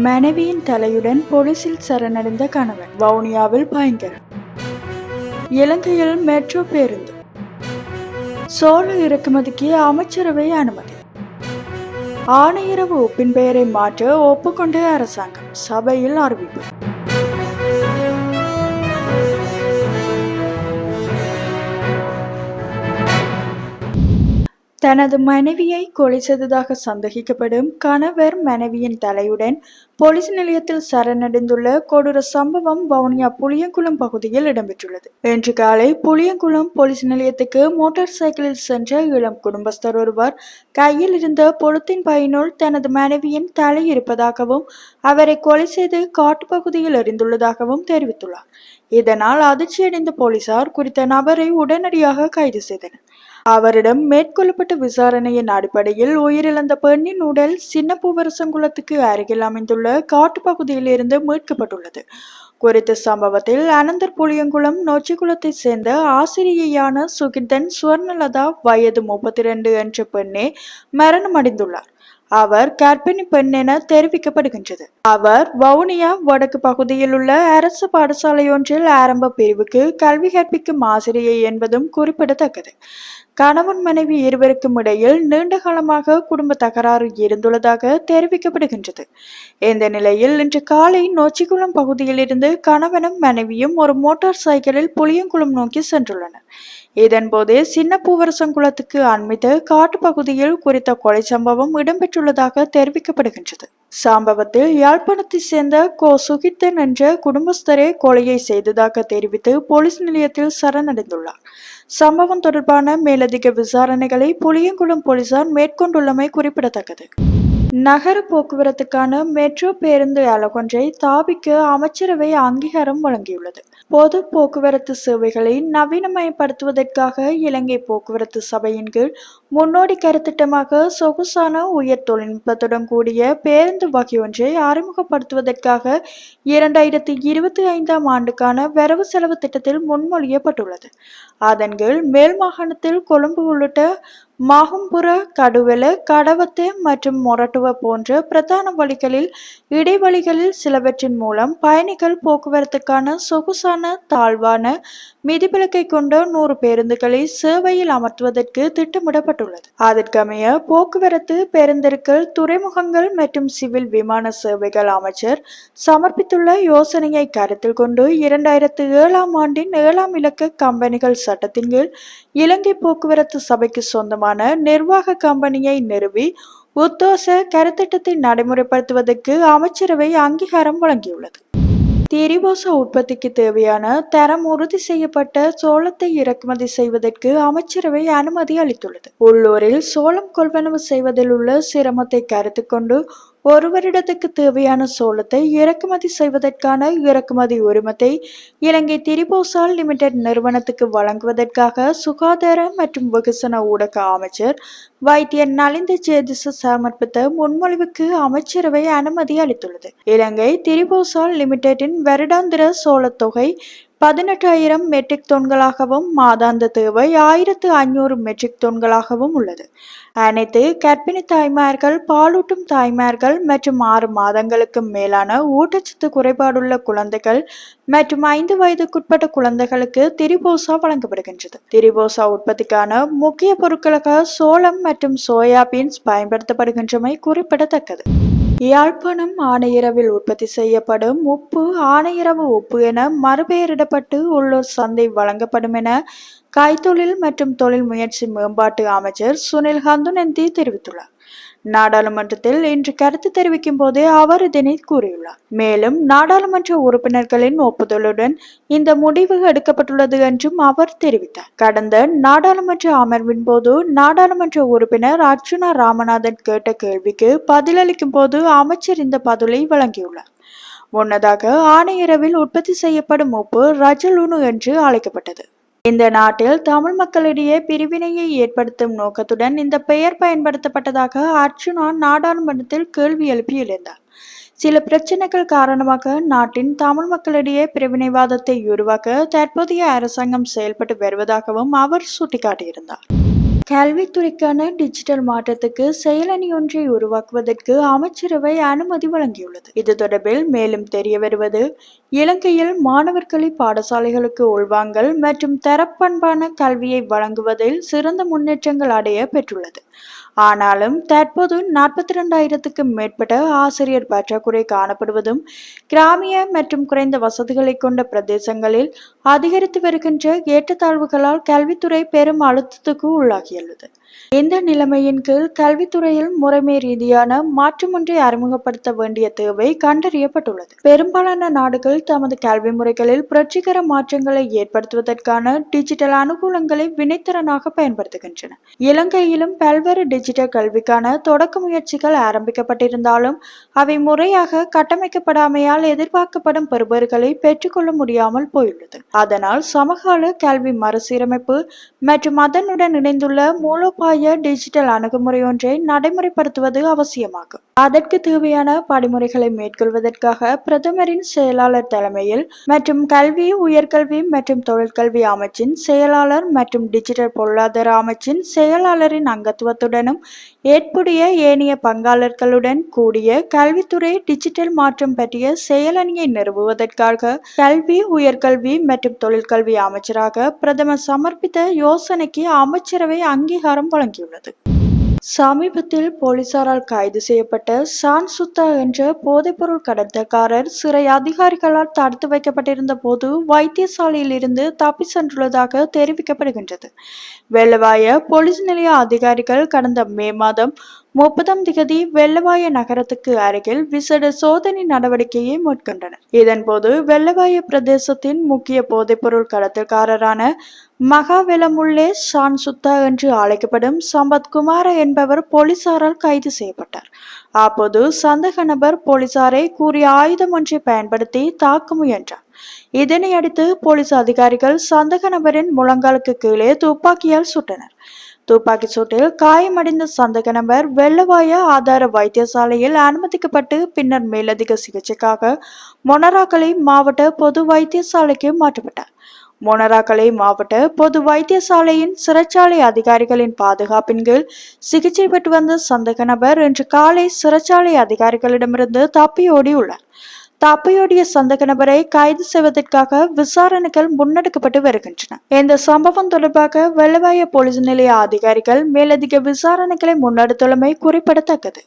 மனைவியின் தலையுடன் போலீசில் சரணடைந்த கணவன், வவுனியாவில் பயங்கரம். இலங்கையில் மெட்ரோ பேருந்து சோள இறக்குமதிக்கு அமைச்சரவை அனுமதி. ஆணையரவு ஒப்பின் பெயரை மாற்ற ஒப்புக்கொண்ட அரசாங்கம், சபையில் அறிவிப்பு. தனது மனைவியை கொலை செய்ததாக சந்தேகிக்கப்படும் கணவர் மனைவியின் தலையுடன் போலீஸ் நிலையத்தில் சரணடைந்துள்ள கொடூர சம்பவம் வவுனியா புளியங்குளம் பகுதியில் இடம்பெற்றுள்ளது. இன்று காலை புளியங்குளம் போலீஸ் நிலையத்துக்கு மோட்டார் சைக்கிளில் சென்ற இளம் குடும்பஸ்தர் ஒருவர் கையில் இருந்த பொலித்தீன் பையினுள் தனது மனைவியின் தலை இருப்பதாகவும் அவரை கொலை செய்து காட்டுப்பகுதியில் எறிந்துள்ளதாகவும் தெரிவித்துள்ளார். இதனால் அதிர்ச்சியடைந்த போலீசார் குறித்த நபரை உடனடியாக கைது செய்தனர். அவரிடம் மேற்கொள்ளப்பட்ட விசாரணையின் அடிப்படையில் உயிரிழந்த பெண்ணின் உடல் சின்ன பூவரசங்குளத்துக்கு அருகில் அமைந்துள்ள காட்டுப்பகுதியில் இருந்து மீட்கப்பட்டுள்ளது. குறித்த சம்பவத்தில் அனந்தர் புளியங்குளம் நொச்சிக்குளத்தை சேர்ந்த ஆசிரியையான சுகிர்தன் சுவர்ணலதா வயது 32 என்ற பெண்ணே மரணமடைந்துள்ளார். அவர் கர்ப்பிணி பெண் என தெரிவிக்கப்படுகின்றது. அவர் வவுனியா வடக்கு பகுதியில் உள்ள அரசு பாடசாலை ஒன்றில் ஆரம்ப பிரிவுக்கு கல்வி கற்பிக்கும் ஆசிரியை என்பதும் குறிப்பிடத்தக்கது. கணவன் மனைவி இருவருக்கும் இடையில் நீண்ட காலமாக குடும்ப தகராறு இருந்துள்ளதாக தெரிவிக்கப்படுகின்றது. இந்த நிலையில் இன்று காலை நொச்சிக்குளம் பகுதியில் இருந்து கணவனும் மனைவியும் ஒரு மோட்டார் சைக்கிளில் புளியங்குளம் நோக்கி சென்றுள்ளனர். இதன்போது சின்ன பூவரசங்குளத்துக்கு அண்மித்த காட்டுப்பகுதியில் குறித்த கொலை சம்பவம் இடம்பெற்றுள்ளதாக தெரிவிக்கப்படுகின்றது. சம்பவத்தில் யாழ்ப்பாணத்தை சேர்ந்த சுகிர்தன் என்ற குடும்பஸ்தரே கொலையை செய்ததாக தெரிவித்து போலீஸ் நிலையத்தில் சரணடைந்துள்ளார். சம்பவம் தொடர்பான மேலதிக விசாரணைகளை புளியங்குளம் போலீசார் மேற்கொண்டுள்ளமை குறிப்பிடத்தக்கது. நகர போக்குவரத்துக்கான மெட்ரோ பேருந்து அலகொன்றை தாபிக்க அமைச்சரவை அங்கீகாரம் வழங்கியுள்ளது. பொது போக்குவரத்து சேவைகளை நவீனமயப்படுத்துவதற்காக இலங்கை போக்குவரத்து சபையின் கீழ் முன்னோடி கருத்திட்டமாக சொகுசான உயர் தொழில்நுட்பத்துடன் கூடிய பேருந்து வகை ஒன்றை அறிமுகப்படுத்துவதற்காக 2025 ஆண்டுக்கான வரவு செலவு திட்டத்தில் முன்மொழியப்பட்டுள்ளது. அதன் கீழ் மேல் மாகாணத்தில் கொழும்பு உள்ளிட்ட மாகும்புர, கடுவெல, கடவத்தே மற்றும் மொரட்டுவ போன்ற பிரதான வழிகளில் இடைவழிகளில் சிலவற்றின் மூலம் பயணிகள் போக்குவரத்துக்கான சொகுசான தாழ்வான மிதிவிலக்கை கொண்ட 100 பேருந்துகளை சேவையில் அமர்த்துவதற்கு திட்டமிடப்பட்டுள்ளது. அதற்கமைய போக்குவரத்து, பெருந்தெருக்கள், துறைமுகங்கள் மற்றும் சிவில் விமான சேவைகள் அமைச்சர் சமர்ப்பித்துள்ள யோசனையை கருத்தில் கொண்டு 2007 ஆண்டின் 7ஆம் இலக்க கம்பெனிகள் சட்டத்தின் கீழ் இலங்கை போக்குவரத்து சபைக்கு சொந்தமான நிர்வாக கம்பெனியை நிறுவி உத்தோச கருத்திட்டத்தை நடைமுறைப்படுத்துவதற்கு அமைச்சரவை அங்கீகாரம் வழங்கியுள்ளது. திரிபோச உற்பத்திக்கு தேவையான தரம் உறுதி செய்யப்பட்ட சோளத்தை இறக்குமதி செய்வதற்கு அமைச்சரவை அனுமதி அளித்துள்ளது. உள்ளூரில் சோளம் கொள்வனவு செய்வதில் உள்ள சிரமத்தை கருத்தில் கொண்டு ஒரு வருடத்துக்கு தேவையான சோளத்தை இறக்குமதி செய்வதற்கான இறக்குமதி உரிமத்தை இலங்கை திரிபோசால் லிமிடெட் நிறுவனத்துக்கு வழங்குவதற்காக சுகாதார மற்றும் வெகுசன ஊடக அமைச்சர் வைத்தியர் நலிந்த ஜேதிச சமர்ப்பித்த முன்மொழிவுக்கு அமைச்சரவை அனுமதி அளித்துள்ளது. இலங்கை திரிபோசால் லிமிடெட்டின் வருடாந்திர சோளத்தொகை 18,000 மெட்ரிக் தொன்களாகவும் மாதாந்த தேவை 1,500 மெட்ரிக் தொன்களாகவும் உள்ளது. அனைத்து கர்ப்பிணி தாய்மார்கள், பாலூட்டும் தாய்மார்கள் மற்றும் 6 மாதங்களுக்கு மேலான ஊட்டச்சத்து குறைபாடுள்ள குழந்தைகள் மற்றும் 5 வயதுக்குட்பட்ட குழந்தைகளுக்கு திரிபோசா வழங்கப்படுகின்றது. திரிபோசா உற்பத்திக்கான முக்கிய பொருட்களாக சோளம் மற்றும் சோயா பீன்ஸ் பயன்படுத்தப்படுகின்றமை குறிப்பிடத்தக்கது. யாழ்ப்பாணம் ஆணையரவில் உற்பத்தி செய்யப்படும் உப்பு ஆணையரவு உப்பு என மறுபெயரிடப்பட்டு உள்ளூர் சந்தை வழங்கப்படும் என கைத்தொழில் மற்றும் தொழில் முயற்சி மேம்பாட்டு அமைச்சர் சுனில் ஹந்துனந்தி தெரிவித்துள்ளார். நாடாளுமன்றத்தில் இன்று கருத்து தெரிவிக்கும் போதே அவர் இதனை கூறியுள்ளார். மேலும் நாடாளுமன்ற உறுப்பினர்களின் ஒப்புதலுடன் இந்த முடிவு எடுக்கப்பட்டுள்ளது என்றும் அவர் தெரிவித்தார். கடந்த நாடாளுமன்ற அமர்வின் போது நாடாளுமன்ற உறுப்பினர் அர்ச்சுனா ராமநாதன் கேட்ட கேள்விக்கு பதிலளிக்கும் போது அமைச்சர் இந்த பதிலை வழங்கியுள்ளார். முன்னதாக ஆணையரவில் உற்பத்தி செய்யப்படும் உப்பு ரஜலுணு என்று அழைக்கப்பட்டது. இந்த நாட்டில் தமிழ் மக்களிடையே பிரிவினையை ஏற்படுத்தும் நோக்கத்துடன் இந்த பெயர் பயன்படுத்தப்பட்டதாக அர்ச்சுனா நாடாளுமன்றத்தில் கேள்வி எழுப்பி எழுந்தார். சில பிரச்சனைகள் காரணமாக நாட்டின் தமிழ் மக்களிடையே பிரிவினைவாதத்தை உருவாக்க தற்போதைய அரசாங்கம் செயல்பட்டு வருவதாகவும் அவர் சுட்டிக்காட்டியிருந்தார். கல்வித்துறைக்கான டிஜிட்டல் மாற்றத்துக்கு செயலணி ஒன்றை உருவாக்குவதற்கு அமைச்சரவை அனுமதி வழங்கியுள்ளது. இது தொடர்பில் மேலும் தெரிய வருவது, இலங்கையில் மாணவர்களை பாடசாலைகளுக்கு உள்வாங்கல் மற்றும் தரப்பண்பான கல்வியை வழங்குவதில் சிறந்த முன்னேற்றங்கள் அடைய பெற்றுள்ளது. ஆனாலும் தற்போது 42,000க்கும் மேற்பட்ட ஆசிரியர் பற்றாக்குறை காணப்படுவதும், கிராமிய மற்றும் குறைந்த வசதிகளை கொண்ட பிரதேசங்களில் அதிகரித்து வருகின்ற ஏற்றத்தாழ்வுகளால் கல்வித்துறை பெரும் அழுத்தத்துக்கு உள்ளாகியுள்ளது. இந்த நிலைமையின் கீழ் கல்வித்துறையில் முறைமை ரீதியான மாற்றம் ஒன்றை அறிமுகப்படுத்த வேண்டிய தேவை கண்டறியப்பட்டுள்ளது. பெரும்பாலான நாடுகள் தமது கல்வி முறைகளில் புரட்சிகர மாற்றங்களை ஏற்படுத்துவதற்கான டிஜிட்டல் அனுகூலங்களை வினைத்திறனாக பயன்படுத்துகின்றன. இலங்கையிலும் பல்வேறு டிஜிட்டல் கல்விக்கான தொடக்க முயற்சிகள் ஆரம்பிக்கப்பட்டிருந்தாலும் அவை முறையாக கட்டமைக்கப்படாமையால் எதிர்பார்க்கப்படும் பெறுபேறுகளை பெற்றுக்கொள்ள முடியாமல் போயுள்ளது. அதனால் சமகால கல்வி மறுசீரமைப்பு மற்றும் அதனுடன் இணைந்துள்ள மூலோபாய டிஜிட்டல் அணுகுமுறை ஒன்றை நடைமுறைப்படுத்துவது அவசியமாகும். அதற்கு தேவையான படிமுறைகளை மேற்கொள்வதற்காக பிரதமரின் செயலாளர் தலைமையில் மற்றும் கல்வி, உயர்கல்வி மற்றும் தொழிற்கல்வி அமைச்சின் செயலாளர் மற்றும் டிஜிட்டல் பொருளாதார அமைச்சின் செயலாளரின் அங்கத்துவத்துடனும் ஏற்புடைய ஏனைய பங்காளர்களுடன் கூடிய கல்வித்துறை டிஜிட்டல் மாற்றம் பற்றிய செயலணியை நிறுவுவதற்காக கல்வி, உயர்கல்வி மற்றும் தொழிற்கல்வி அமைச்சராக பிரதமர் சமர்ப்பித்த யோசனைக்கு அமைச்சரவை அங்கீகாரம் வழங்கியுள்ளது. சமீபத்தில் போலீசாரால் கைது செய்யப்பட்ட சான் சுத்தா என்ற போதைப்பொருள் கடத்தல்காரர் சிறை அதிகாரிகளால் தடுத்து வைக்கப்பட்டிருந்த போது வைத்தியசாலையில் இருந்து தப்பி சென்றுள்ளதாக தெரிவிக்கப்படுகின்றது. வெள்ளவாய போலீஸ் நிலைய அதிகாரிகள் கடந்த மே மாதம் 30ஆம் திகதி வெள்ளவாய நகரத்துக்கு அருகில் விசேட சோதனை நடவடிக்கையை மேற்கொண்டனர். இதன்போது வெள்ளவாய பிரதேசத்தின் முக்கிய போதைப்பொருள் கடத்தல்காரரான மகாவெலமுல்லே சான் சுத்தா என்று அழைக்கப்படும் சம்பத் குமார என்பவர் போலீசாரால் கைது செய்யப்பட்டார். அப்போது சந்தேக நபர் போலீசாரை கூறிய ஆயுதம் ஒன்றை பயன்படுத்தி தாக்க முயன்றார். இதனையடுத்து போலீஸ் அதிகாரிகள் சந்தேக நபரின் முழங்காலுக்கு கீழே துப்பாக்கியால் சுட்டனர். துப்பாக்கி சூட்டில் காயமடைந்த சந்தேக நபர் வெள்ளவாய ஆதார வைத்தியசாலையில் அனுமதிக்கப்பட்டு பின்னர் மேலதிக சிகிச்சைக்காக மொனராகலை மாவட்ட பொது வைத்தியசாலைக்கு மாற்றப்பட்டார். மொனராகலை மாவட்ட பொது வைத்தியசாலையின் சிறைச்சாலை அதிகாரிகளின் பாதுகாப்பின் கீழ் சிகிச்சை பெற்று வந்த சந்தேக நபர் இன்று காலை சிறைச்சாலை அதிகாரிகளிடமிருந்து தப்பியோடியுள்ளார். தப்பியோடிய சந்தேக நபரை கைது செய்வதற்காக விசாரணைகள் முன்னெடுக்கப்பட்டு வருகின்றன. இந்த சம்பவம் தொடர்பாக வெள்ளவாய போலீஸ் நிலைய அதிகாரிகள் மேலதிக விசாரணைகளை முன்னெடுத்துள்ளமை குறிப்பிடத்தக்கது.